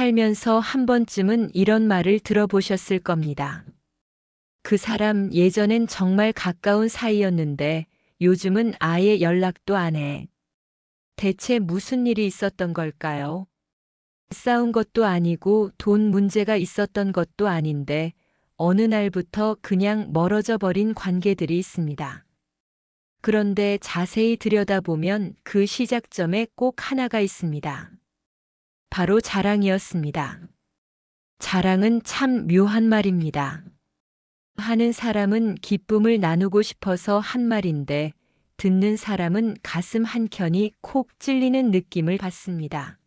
살면서 한 번쯤은 이런 말을 들어보셨을 겁니다. 그 사람 예전엔 정말 가까운 사이였는데 요즘은 아예 연락도 안 해. 대체 무슨 일이 있었던 걸까요? 싸운 것도 아니고 돈 문제가 있었던 것도 아닌데 어느 날부터 그냥 멀어져 버린 관계들이 있습니다. 그런데 자세히 들여다보면 그 시작점에 꼭 하나가 있습니다. 바로 자랑이었습니다. 자랑은 참 묘한 말입니다. 하는 사람은 기쁨을 나누고 싶어서 한 말인데 듣는 사람은 가슴 한켠이 콕 찔리는 느낌을 받습니다.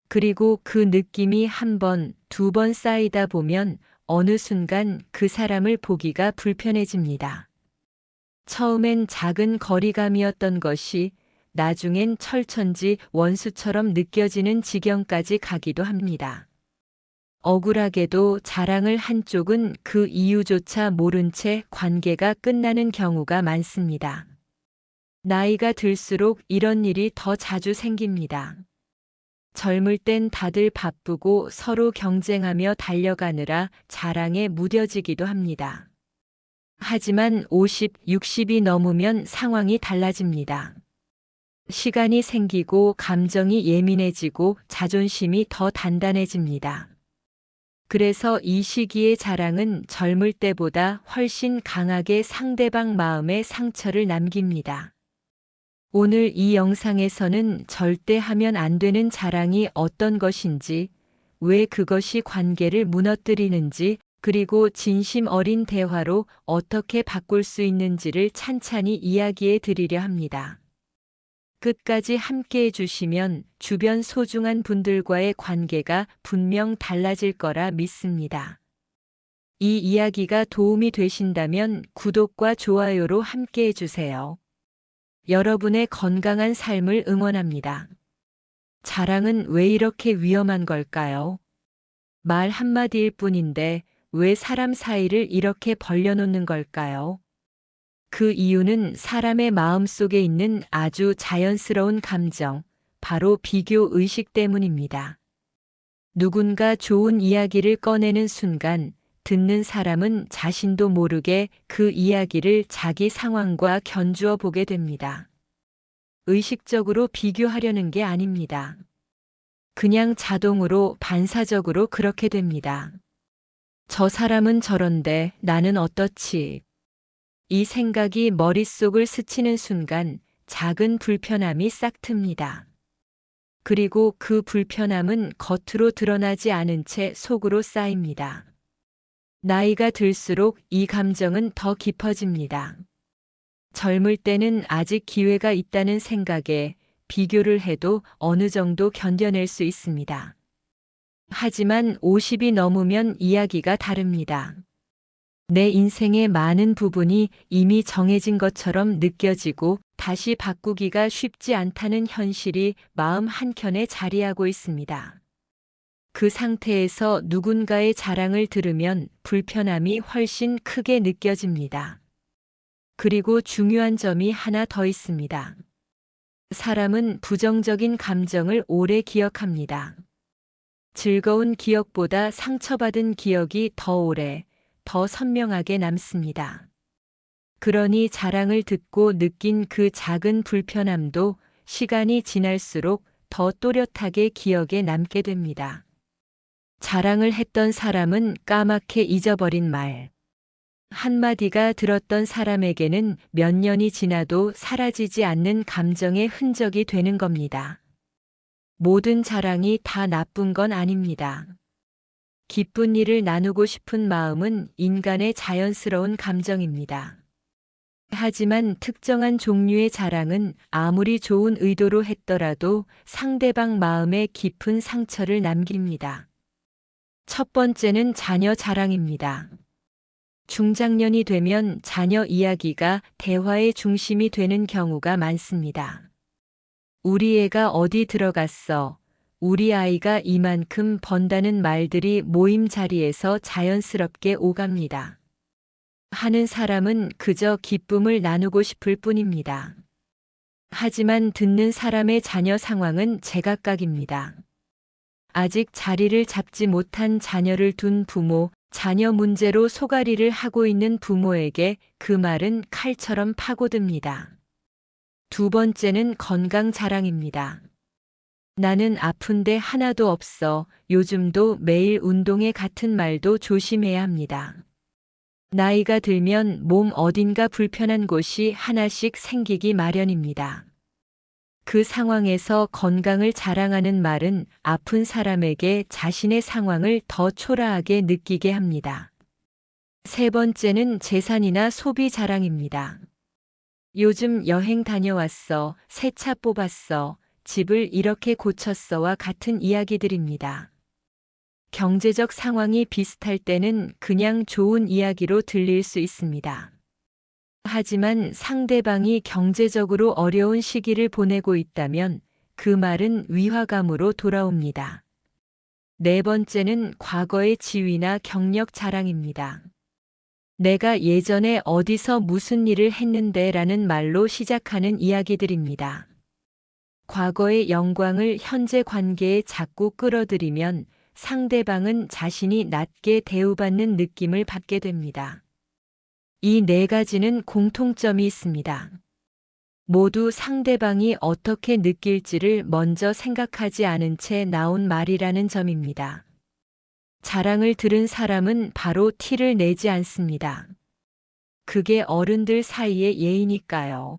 그리고 그 느낌이 한 번, 두 번 쌓이다 보면 어느 순간 그 사람을 보기가 불편해집니다. 처음엔 작은 거리감이었던 것이 나중엔 철천지 원수처럼 느껴지는 지경까지 가기도 합니다. 억울하게도 자랑을 한쪽은 그 이유조차 모른 채 관계가 끝나는 경우가 많습니다. 나이가 들수록 이런 일이 더 자주 생깁니다. 젊을 땐 다들 바쁘고 서로 경쟁하며 달려가느라 자랑에 무뎌지기도 합니다. 하지만 50, 60이 넘으면 상황이 달라집니다. 시간이 생기고 감정이 예민해지고 자존심이 더 단단해집니다. 그래서 이 시기의 자랑은 젊을 때보다 훨씬 강하게 상대방 마음에 상처를 남깁니다. 오늘 이 영상에서는 절대 하면 안 되는 자랑이 어떤 것인지, 왜 그것이 관계를 무너뜨리는지, 그리고 진심 어린 대화로 어떻게 바꿀 수 있는지를 찬찬히 이야기해 드리려 합니다. 끝까지 함께 해주시면 주변 소중한 분들과의 관계가 분명 달라질 거라 믿습니다. 이 이야기가 도움이 되신다면 구독과 좋아요로 함께 해주세요. 여러분의 건강한 삶을 응원합니다. 자랑은 왜 이렇게 위험한 걸까요? 말 한마디일 뿐인데 왜 사람 사이를 이렇게 벌려놓는 걸까요? 그 이유는 사람의 마음 속에 있는 아주 자연스러운 감정, 바로 비교 의식 때문입니다. 누군가 좋은 이야기를 꺼내는 순간 듣는 사람은 자신도 모르게 그 이야기를 자기 상황과 견주어 보게 됩니다. 의식적으로 비교하려는 게 아닙니다. 그냥 자동으로 반사적으로 그렇게 됩니다. 저 사람은 저런데 나는 어떻지? 이 생각이 머릿속을 스치는 순간 작은 불편함이 싹 틉니다. 그리고 그 불편함은 겉으로 드러나지 않은 채 속으로 쌓입니다. 나이가 들수록 이 감정은 더 깊어집니다. 젊을 때는 아직 기회가 있다는 생각에 비교를 해도 어느 정도 견뎌낼 수 있습니다. 하지만 50이 넘으면 이야기가 다릅니다. 내 인생의 많은 부분이 이미 정해진 것처럼 느껴지고 다시 바꾸기가 쉽지 않다는 현실이 마음 한켠에 자리하고 있습니다. 그 상태에서 누군가의 자랑을 들으면 불편함이 훨씬 크게 느껴집니다. 그리고 중요한 점이 하나 더 있습니다. 사람은 부정적인 감정을 오래 기억합니다. 즐거운 기억보다 상처받은 기억이 더 오래, 더 선명하게 남습니다. 그러니 자랑을 듣고 느낀 그 작은 불편함도 시간이 지날수록 더 또렷하게 기억에 남게 됩니다. 자랑을 했던 사람은 까맣게 잊어버린 말. 한마디가 들었던 사람에게는 몇 년이 지나도 사라지지 않는 감정의 흔적이 되는 겁니다. 모든 자랑이 다 나쁜 건 아닙니다. 기쁜 일을 나누고 싶은 마음은 인간의 자연스러운 감정입니다. 하지만 특정한 종류의 자랑은 아무리 좋은 의도로 했더라도 상대방 마음에 깊은 상처를 남깁니다. 첫 번째는 자녀 자랑입니다. 중장년이 되면 자녀 이야기가 대화의 중심이 되는 경우가 많습니다. 우리 애가 어디 들어갔어? 우리 아이가 이만큼 번다는 말들이 모임 자리에서 자연스럽게 오갑니다. 하는 사람은 그저 기쁨을 나누고 싶을 뿐입니다. 하지만 듣는 사람의 자녀 상황은 제각각입니다. 아직 자리를 잡지 못한 자녀를 둔 부모, 자녀 문제로 소갈이를 하고 있는 부모에게 그 말은 칼처럼 파고듭니다. 두 번째는 건강 자랑입니다. 나는 아픈데 하나도 없어. 요즘도 매일 운동에 같은 말도 조심해야 합니다. 나이가 들면 몸 어딘가 불편한 곳이 하나씩 생기기 마련입니다. 그 상황에서 건강을 자랑하는 말은 아픈 사람에게 자신의 상황을 더 초라하게 느끼게 합니다. 세 번째는 재산이나 소비 자랑입니다. 요즘 여행 다녀왔어, 새 차 뽑았어, 집을 이렇게 고쳤어와 같은 이야기들입니다. 경제적 상황이 비슷할 때는 그냥 좋은 이야기로 들릴 수 있습니다. 하지만 상대방이 경제적으로 어려운 시기를 보내고 있다면 그 말은 위화감으로 돌아옵니다. 네 번째는 과거의 지위나 경력 자랑입니다. 내가 예전에 어디서 무슨 일을 했는데 라는 말로 시작하는 이야기들입니다. 과거의 영광을 현재 관계에 자꾸 끌어들이면 상대방은 자신이 낮게 대우받는 느낌을 받게 됩니다. 이 네 가지는 공통점이 있습니다. 모두 상대방이 어떻게 느낄지를 먼저 생각하지 않은 채 나온 말이라는 점입니다. 자랑을 들은 사람은 바로 티를 내지 않습니다. 그게 어른들 사이의 예의니까요.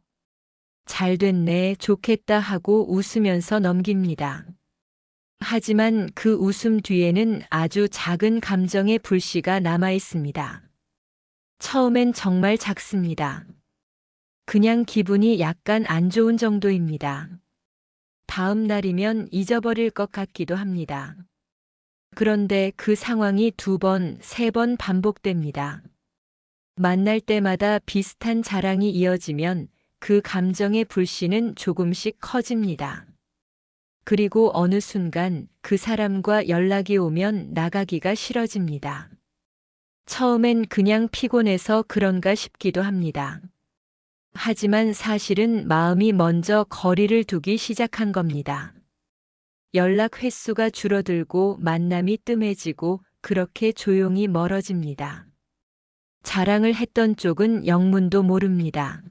잘 됐네, 좋겠다 하고 웃으면서 넘깁니다. 하지만 그 웃음 뒤에는 아주 작은 감정의 불씨가 남아 있습니다. 처음엔 정말 작습니다. 그냥 기분이 약간 안 좋은 정도입니다. 다음 날이면 잊어버릴 것 같기도 합니다. 그런데 그 상황이 두 번, 세 번 반복됩니다. 만날 때마다 비슷한 자랑이 이어지면 그 감정의 불씨는 조금씩 커집니다. 그리고 어느 순간 그 사람과 연락이 오면 나가기가 싫어집니다. 처음엔 그냥 피곤해서 그런가 싶기도 합니다. 하지만 사실은 마음이 먼저 거리를 두기 시작한 겁니다. 연락 횟수가 줄어들고 만남이 뜸해지고 그렇게 조용히 멀어집니다. 자랑을 했던 쪽은 영문도 모릅니다.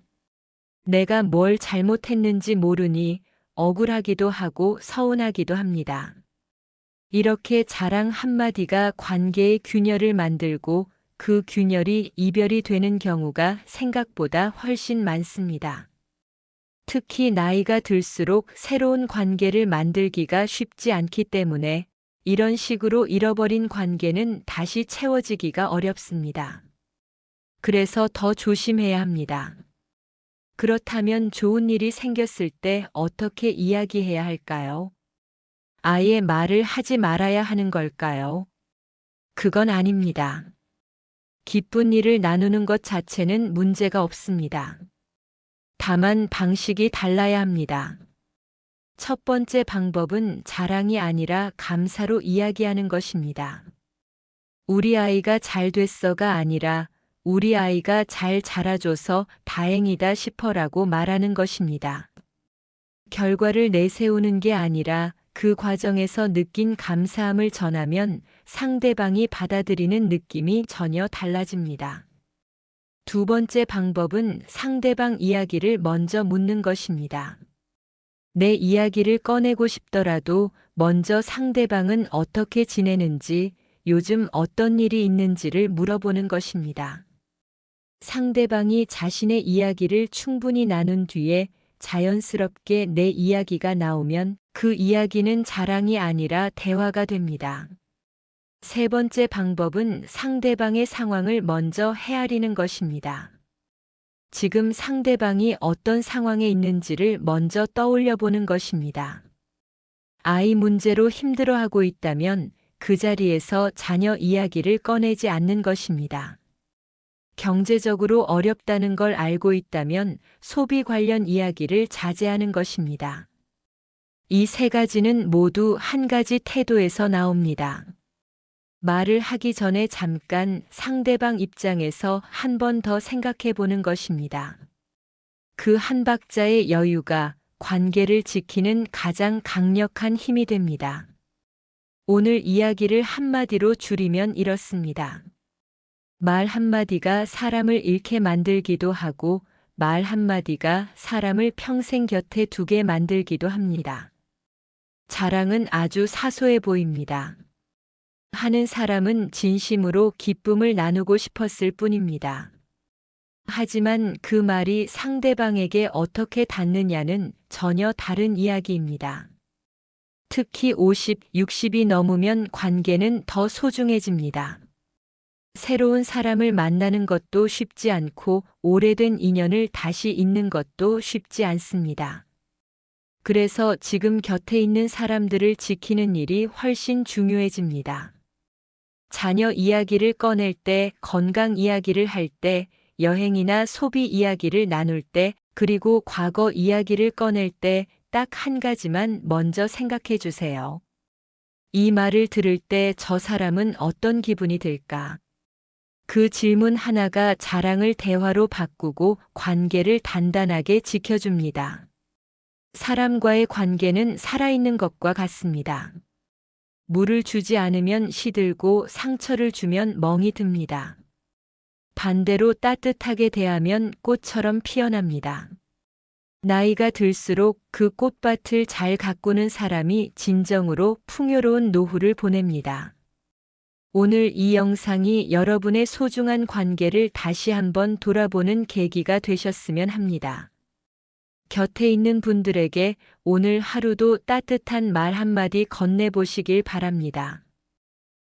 내가 뭘 잘못했는지 모르니 억울하기도 하고 서운하기도 합니다. 이렇게 자랑 한마디가 관계의 균열을 만들고 그 균열이 이별이 되는 경우가 생각보다 훨씬 많습니다. 특히 나이가 들수록 새로운 관계를 만들기가 쉽지 않기 때문에 이런 식으로 잃어버린 관계는 다시 채워지기가 어렵습니다. 그래서 더 조심해야 합니다. 그렇다면 좋은 일이 생겼을 때 어떻게 이야기해야 할까요? 아예 말을 하지 말아야 하는 걸까요? 그건 아닙니다. 기쁜 일을 나누는 것 자체는 문제가 없습니다. 다만 방식이 달라야 합니다. 첫 번째 방법은 자랑이 아니라 감사로 이야기하는 것입니다. 우리 아이가 잘 됐어가 아니라 우리 아이가 잘 자라줘서 다행이다 싶어라고 말하는 것입니다. 결과를 내세우는 게 아니라 그 과정에서 느낀 감사함을 전하면 상대방이 받아들이는 느낌이 전혀 달라집니다. 두 번째 방법은 상대방 이야기를 먼저 묻는 것입니다. 내 이야기를 꺼내고 싶더라도 먼저 상대방은 어떻게 지내는지, 요즘 어떤 일이 있는지를 물어보는 것입니다. 상대방이 자신의 이야기를 충분히 나눈 뒤에 자연스럽게 내 이야기가 나오면 그 이야기는 자랑이 아니라 대화가 됩니다. 세 번째 방법은 상대방의 상황을 먼저 헤아리는 것입니다. 지금 상대방이 어떤 상황에 있는지를 먼저 떠올려 보는 것입니다. 아이 문제로 힘들어하고 있다면 그 자리에서 자녀 이야기를 꺼내지 않는 것입니다. 경제적으로 어렵다는 걸 알고 있다면 소비 관련 이야기를 자제하는 것입니다. 이 세 가지는 모두 한 가지 태도에서 나옵니다. 말을 하기 전에 잠깐 상대방 입장에서 한 번 더 생각해 보는 것입니다. 그 한 박자의 여유가 관계를 지키는 가장 강력한 힘이 됩니다. 오늘 이야기를 한마디로 줄이면 이렇습니다. 말 한마디가 사람을 잃게 만들기도 하고 말 한마디가 사람을 평생 곁에 두게 만들기도 합니다. 자랑은 아주 사소해 보입니다. 하는 사람은 진심으로 기쁨을 나누고 싶었을 뿐입니다. 하지만 그 말이 상대방에게 어떻게 닿느냐는 전혀 다른 이야기입니다. 특히 50, 60이 넘으면 관계는 더 소중해집니다. 새로운 사람을 만나는 것도 쉽지 않고 오래된 인연을 다시 잇는 것도 쉽지 않습니다. 그래서 지금 곁에 있는 사람들을 지키는 일이 훨씬 중요해집니다. 자녀 이야기를 꺼낼 때, 건강 이야기를 할 때, 여행이나 소비 이야기를 나눌 때, 그리고 과거 이야기를 꺼낼 때 딱 한 가지만 먼저 생각해 주세요. 이 말을 들을 때 저 사람은 어떤 기분이 들까? 그 질문 하나가 자랑을 대화로 바꾸고 관계를 단단하게 지켜줍니다. 사람과의 관계는 살아있는 것과 같습니다. 물을 주지 않으면 시들고 상처를 주면 멍이 듭니다. 반대로 따뜻하게 대하면 꽃처럼 피어납니다. 나이가 들수록 그 꽃밭을 잘 가꾸는 사람이 진정으로 풍요로운 노후를 보냅니다. 오늘 이 영상이 여러분의 소중한 관계를 다시 한번 돌아보는 계기가 되셨으면 합니다. 곁에 있는 분들에게 오늘 하루도 따뜻한 말 한마디 건네보시길 바랍니다.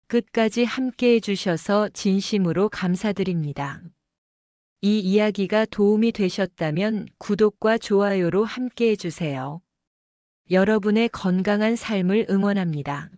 끝까지 함께 해주셔서 진심으로 감사드립니다. 이 이야기가 도움이 되셨다면 구독과 좋아요로 함께 해주세요. 여러분의 건강한 삶을 응원합니다.